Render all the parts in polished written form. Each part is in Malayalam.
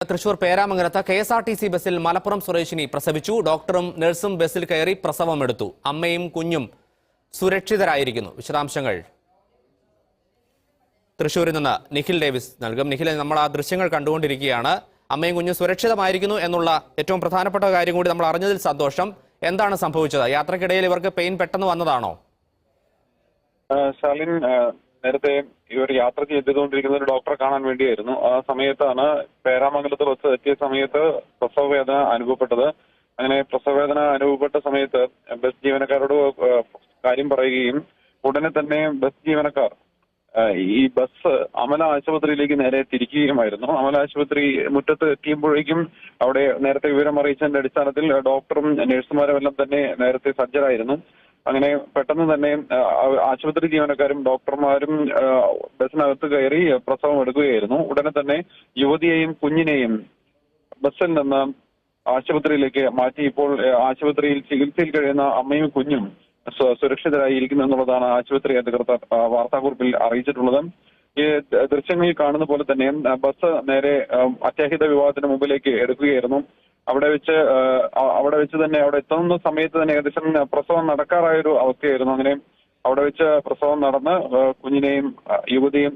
തൃശൂർ പേരാമംഗലത്ത് കെ.എസ്.ആർ.ടി.സി ബസ്സിൽ മലപ്പുറം സ്വദേശിനി പ്രസവിച്ചു. ഡോക്ടറും നഴ്സും ബസ്സിൽ കയറി പ്രസവമെടുത്തു. അമ്മയും കുഞ്ഞും സുരക്ഷിതരായിരിക്കുന്നു. വിശദാംശങ്ങൾ തൃശൂരിൽ നിന്ന് നിഖിൽ ഡേവിസ് നൽകും. നിഖിൽ, നമ്മൾ ആ ദൃശ്യങ്ങൾ കണ്ടുകൊണ്ടിരിക്കുകയാണ്. അമ്മയും കുഞ്ഞും സുരക്ഷിതമായിരിക്കുന്നു എന്നുള്ള ഏറ്റവും പ്രധാനപ്പെട്ട കാര്യം കൂടി നമ്മൾ അറിഞ്ഞതിൽ സന്തോഷം. എന്താണ് സംഭവിച്ചത്? യാത്രക്കിടയിൽ ഇവർക്ക് പെയിൻ പെട്ടെന്ന് വന്നതാണോ? ശാലിൻ, നേരത്തെ ഇവർ യാത്ര ചെയ്തുകൊണ്ടിരിക്കുന്ന ഒരു ഡോക്ടറെ കാണാൻ വേണ്ടിയായിരുന്നു. ആ സമയത്താണ് പേരാമംഗലത്ത് ബസ് എത്തിയ സമയത്ത് പ്രസവവേദന അനുഭവപ്പെട്ടത്. അങ്ങനെ പ്രസവവേദന അനുഭവപ്പെട്ട സമയത്ത് ബസ് ജീവനക്കാരോട് കാര്യം പറയുകയും ഉടനെ തന്നെ ബസ് ജീവനക്കാർ ഈ ബസ് അമല ആശുപത്രിയിലേക്ക് നേരെ തിരിക്കുകയുമായിരുന്നു. അമല ആശുപത്രി മുറ്റത്ത് എത്തിയപ്പോഴേക്കും അവിടെ നേരത്തെ വിവരം അറിയിച്ചതിന്റെ അടിസ്ഥാനത്തിൽ ഡോക്ടറും നഴ്സുമാരും എല്ലാം തന്നെ നേരത്തെ സജ്ജരായിരുന്നു. അങ്ങനെ പെട്ടെന്ന് തന്നെ ആശുപത്രി ജീവനക്കാരും ഡോക്ടർമാരും ബസ്സിനകത്ത് കയറി പ്രസവം എടുക്കുകയായിരുന്നു. ഉടനെ തന്നെ യുവതിയെയും കുഞ്ഞിനെയും ബസ്സിൽ നിന്ന് ആശുപത്രിയിലേക്ക് മാറ്റി. ഇപ്പോൾ ആശുപത്രിയിൽ ചികിത്സയിൽ കഴിയുന്ന അമ്മയും കുഞ്ഞും സുരക്ഷിതരായിരിക്കുന്നു എന്നുള്ളതാണ് ആശുപത്രി അധികൃതർ വാർത്താക്കുറിപ്പിൽ അറിയിച്ചിട്ടുള്ളത്. ഈ ദൃശ്യങ്ങളിൽ കാണുന്ന പോലെ തന്നെ ബസ് നേരെ അത്യാഹിത വിഭാഗത്തിന് മുമ്പിലേക്ക് എടുക്കുകയായിരുന്നു. അവിടെ വെച്ച് തന്നെ അവിടെ എത്തുന്ന സമയത്ത് തന്നെ ഏകദേശം പ്രസവം നടക്കാറായ ഒരു അവസ്ഥയായിരുന്നു. അങ്ങനെ അവിടെ വെച്ച് പ്രസവം നടന്ന് കുഞ്ഞിനെയും യുവതിയും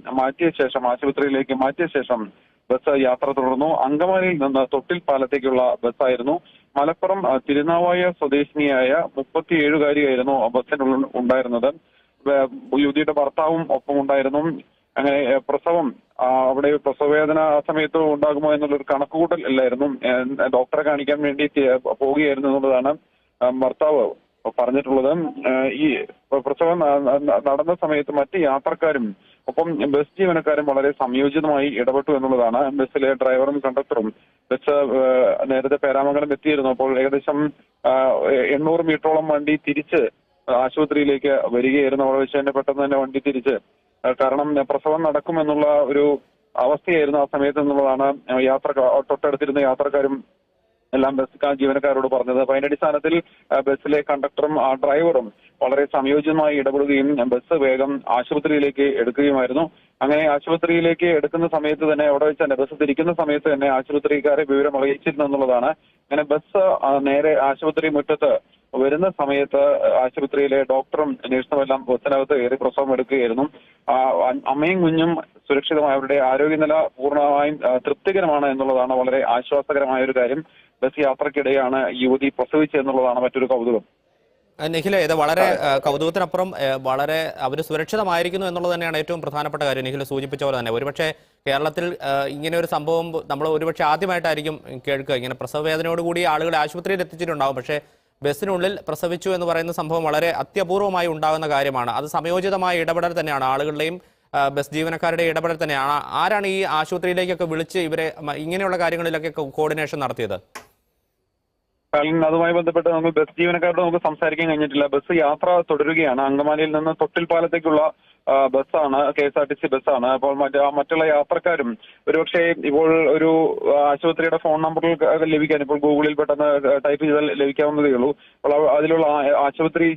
ആശുപത്രിയിലേക്ക് മാറ്റിയ ശേഷം ബസ് യാത്ര തുടർന്നു. അങ്കമാലിയിൽ നിന്ന് തൊട്ടിൽപ്പാലത്തേക്കുള്ള ബസ്സായിരുന്നു. മലപ്പുറം തിരുനാവായ സ്വദേശിനിയായ 37-കാരിയായിരുന്നു ബസ്സിനുള്ളിൽ ഉണ്ടായിരുന്നത്. യുവതിയുടെ ഭർത്താവും ഒപ്പം ഉണ്ടായിരുന്നു. അങ്ങനെ അവിടെ പ്രസവവേദന ആ സമയത്ത് ഉണ്ടാകുമോ എന്നുള്ളൊരു കണക്കുകൂട്ടൽ അല്ലായിരുന്നു. ഡോക്ടറെ കാണിക്കാൻ വേണ്ടി പോവുകയായിരുന്നു എന്നുള്ളതാണ് ഭർത്താവ് പറഞ്ഞിട്ടുള്ളത്. ഈ പ്രസവം നടന്ന സമയത്ത് മറ്റ് യാത്രക്കാരും ഒപ്പം ബസ് ജീവനക്കാരും വളരെ സംയോജിതമായി ഇടപെട്ടു എന്നുള്ളതാണ്. ബസ്സിലെ ഡ്രൈവറും കണ്ടക്ടറും ബസ് നേരത്തെ പേരാമംഗലം എത്തിയിരുന്നു. അപ്പോൾ ഏകദേശം 800 മീറ്ററോളം വണ്ടി തിരിച്ച് ആശുപത്രിയിലേക്ക് വരികയായിരുന്നു. അവിടെ വെച്ച് തന്നെ പെട്ടെന്ന് തന്നെ വണ്ടി തിരിച്ച്, കാരണം പ്രസവം നടക്കുമെന്നുള്ള ഒരു അവസ്ഥയായിരുന്നു ആ സമയത്ത് എന്നുള്ളതാണ് തൊട്ടടുത്തിരുന്ന യാത്രക്കാരും എല്ലാം ബസ് ജീവനക്കാരോട് പറഞ്ഞത്. അപ്പൊ അതിന്റെ അടിസ്ഥാനത്തിൽ ബസ്സിലെ കണ്ടക്ടറും ഡ്രൈവറും വളരെ സംയോജിതമായി ഇടപെടുകയും ബസ് വേഗം ആശുപത്രിയിലേക്ക് എടുക്കുകയുമായിരുന്നു. അങ്ങനെ ആശുപത്രിയിലേക്ക് എടുക്കുന്ന സമയത്ത് തന്നെ അവിടെ വെച്ച് തന്നെ ബസ് തിരിക്കുന്ന സമയത്ത് തന്നെ ആശുപത്രിക്കാരെ വിവരം അറിയിച്ചിരുന്നു എന്നുള്ളതാണ്. അങ്ങനെ ബസ് നേരെ ആശുപത്രി മുറ്റത്ത് വരുന്ന സമയത്ത് ആശുപത്രിയിലെ ഡോക്ടറും നഴ്സും എല്ലാം ബസ്സിനകത്ത് കയറി പ്രസവം എടുക്കുകയായിരുന്നു. അമ്മയും കുഞ്ഞും സുരക്ഷിതമായ അവരുടെ ആരോഗ്യനില പൂർണ്ണമായും തൃപ്തികരമാണ് എന്നുള്ളതാണ് വളരെ ആശ്വാസകരമായ ഒരു കാര്യം. ബസ് യാത്രക്കിടെയാണ് യുവതി പ്രസവിച്ചെന്നുള്ളതാണ് മറ്റൊരു കൗതുകം. നിഖില, ഇത് വളരെ കൗതുകത്തിനപ്പുറം വളരെ അവർ സുരക്ഷിതമായിരിക്കുന്നു എന്നുള്ളത് തന്നെയാണ് ഏറ്റവും പ്രധാനപ്പെട്ട കാര്യം. നിഖില സൂചിപ്പിച്ച പോലെ തന്നെ ഒരുപക്ഷെ കേരളത്തിൽ ഇങ്ങനെ ഒരു സംഭവം നമ്മൾ ഒരുപക്ഷെ ആദ്യമായിട്ടായിരിക്കും കേൾക്കുക. ഇങ്ങനെ പ്രസവവേദനയോടുകൂടി ആളുകളെ ആശുപത്രിയിൽ എത്തിച്ചിട്ടുണ്ടാവും. പക്ഷേ ബസ്സിനുള്ളിൽ പ്രസവിച്ചു എന്ന് പറയുന്ന സംഭവം വളരെ അത്യപൂർവമായി ഉണ്ടാകുന്ന കാര്യമാണ്. അത് സമയോചിതമായ ഇടപെടൽ തന്നെയാണ്, ആളുകളുടെയും ബസ് ജീവനക്കാരുടെ ഇടപെടൽ തന്നെയാണ്. ആരാണ് ഈ ആശുപത്രിയിലേക്കൊക്കെ വിളിച്ച് ഇവരെ ഇങ്ങനെയുള്ള കാര്യങ്ങളിലൊക്കെ കോർഡിനേഷൻ നടത്തിയത്? അതുമായി ബന്ധപ്പെട്ട് ബസ് ജീവനക്കാരോട് നമുക്ക് സംസാരിക്കാൻ കഴിഞ്ഞിട്ടില്ല. ബസ് യാത്ര തുടരുകയാണ്. അങ്കമാലിയിൽ നിന്ന് തൊട്ടിൽപ്പാലത്തേക്കുള്ള ബസ്സാണ്, കെ.എസ്.ആർ.ടി.സി ബസ്സാണ്. അപ്പോൾ മറ്റുള്ള യാത്രക്കാരും ഒരുപക്ഷെ ഇപ്പോൾ ഒരു ആശുപത്രിയുടെ ഫോൺ നമ്പറിൽ ലഭിക്കാൻ ഇപ്പോൾ ഗൂഗിളിൽ പെട്ടെന്ന് ടൈപ്പ് ചെയ്താൽ ലഭിക്കാവുന്നതേ ഉള്ളൂ. അപ്പോൾ അതിലുള്ള ആശുപത്രി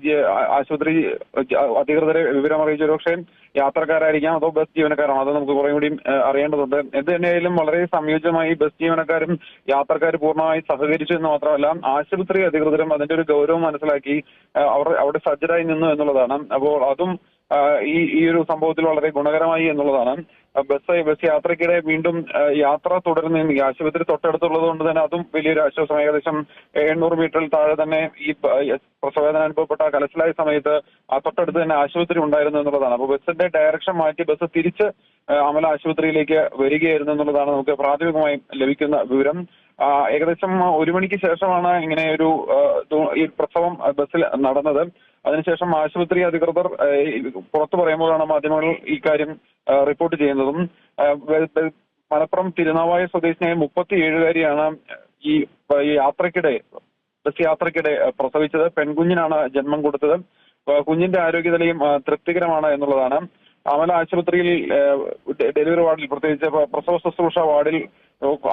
അധികൃതരെ വിവരം അറിയിച്ച ഒരുപക്ഷെ യാത്രക്കാരായിരിക്കാം, അതോ ബസ് ജീവനക്കാരാണോ, അത് നമുക്ക് കുറെ കൂടി അറിയേണ്ടതുണ്ട്. എന്ത് തന്നെയായാലും വളരെ സംയോജിതമായി ബസ് ജീവനക്കാരും യാത്രക്കാർ പൂർണ്ണമായി സഹകരിച്ചു എന്ന് മാത്രമല്ല ആശുപത്രി അധികൃതരും അതിന്റെ ഒരു ഗൗരവം മനസ്സിലാക്കി അവിടെ സജ്ജരായി നിന്നു എന്നുള്ളതാണ്. അപ്പോൾ അതും ഈ ഒരു സംഭവത്തിൽ വളരെ ഗുണകരമായി എന്നുള്ളതാണ്. ബസ് യാത്രക്കിടെ വീണ്ടും യാത്ര തുടരുന്ന ഈ ആശുപത്രി തൊട്ടടുത്തുള്ളത് കൊണ്ട് തന്നെ അതും വലിയൊരു ആശ്വാസം. ഏകദേശം 800 മീറ്ററിൽ താഴെ തന്നെ ഈ പ്രസവവേദന അനുഭവപ്പെട്ട കലശലായ സമയത്ത് തൊട്ടടുത്ത് തന്നെ ആശുപത്രി ഉണ്ടായിരുന്നു എന്നുള്ളതാണ്. അപ്പോൾ ബസ്സിന്റെ ഡയറക്ഷൻ മാറ്റി ബസ് തിരിച്ച് അമല ആശുപത്രിയിലേക്ക് വരികയായിരുന്നു എന്നുള്ളതാണ് നമുക്ക് പ്രാഥമികമായി ലഭിക്കുന്ന വിവരം. ഏകദേശം 1 മണിക്ക് ശേഷമാണ് ഇങ്ങനെ ഈ പ്രസവം ബസ്സിൽ നടന്നത്. അതിനുശേഷം ആശുപത്രി അധികൃതർ പുറത്തു പറയുമ്പോഴാണ് മാധ്യമങ്ങൾ ഈ കാര്യം റിപ്പോർട്ട് ചെയ്യുന്നതും. മലപ്പുറം തിരുനാവായ സ്വദേശിനിയായ 37-കാരിയാണ് ഈ ബസ് യാത്രക്കിടെ പ്രസവിച്ചത്. പെൺകുഞ്ഞിനാണ് ജന്മം കൊടുത്തത്. കുഞ്ഞിന്റെ ആരോഗ്യനിലയും തൃപ്തികരമാണ് എന്നുള്ളതാണ്. അമല ആശുപത്രിയിൽ ഡെലിവറി വാർഡിൽ, പ്രത്യേകിച്ച് പ്രസവ ശുശ്രൂഷ വാർഡിൽ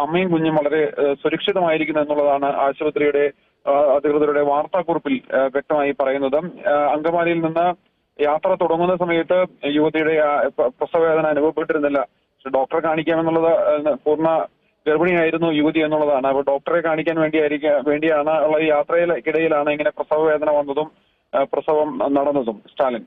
അമ്മയും കുഞ്ഞും വളരെ സുരക്ഷിതമായിരിക്കുന്നു എന്നുള്ളതാണ് ആശുപത്രിയുടെ അധികൃതരുടെ വാർത്താക്കുറിപ്പിൽ വ്യക്തമായി പറയുന്നത്. അങ്കമാലിയിൽ നിന്ന് യാത്ര തുടങ്ങുന്ന സമയത്ത് യുവതിയുടെ പ്രസവവേദന അനുഭവപ്പെട്ടിരുന്നില്ല. ഡോക്ടറെ കാണിക്കാമെന്നുള്ളത് പൂർണ്ണ ഗർഭിണിയായിരുന്നു യുവതി എന്നുള്ളതാണ്. അപ്പോൾ ഡോക്ടറെ കാണിക്കാൻ വേണ്ടിയാണ് ഉള്ള ഈ യാത്രയിലിടയിലാണ് ഇങ്ങനെ പ്രസവ വേദന വന്നതും പ്രസവം നടന്നതും. സ്റ്റാലിൻ.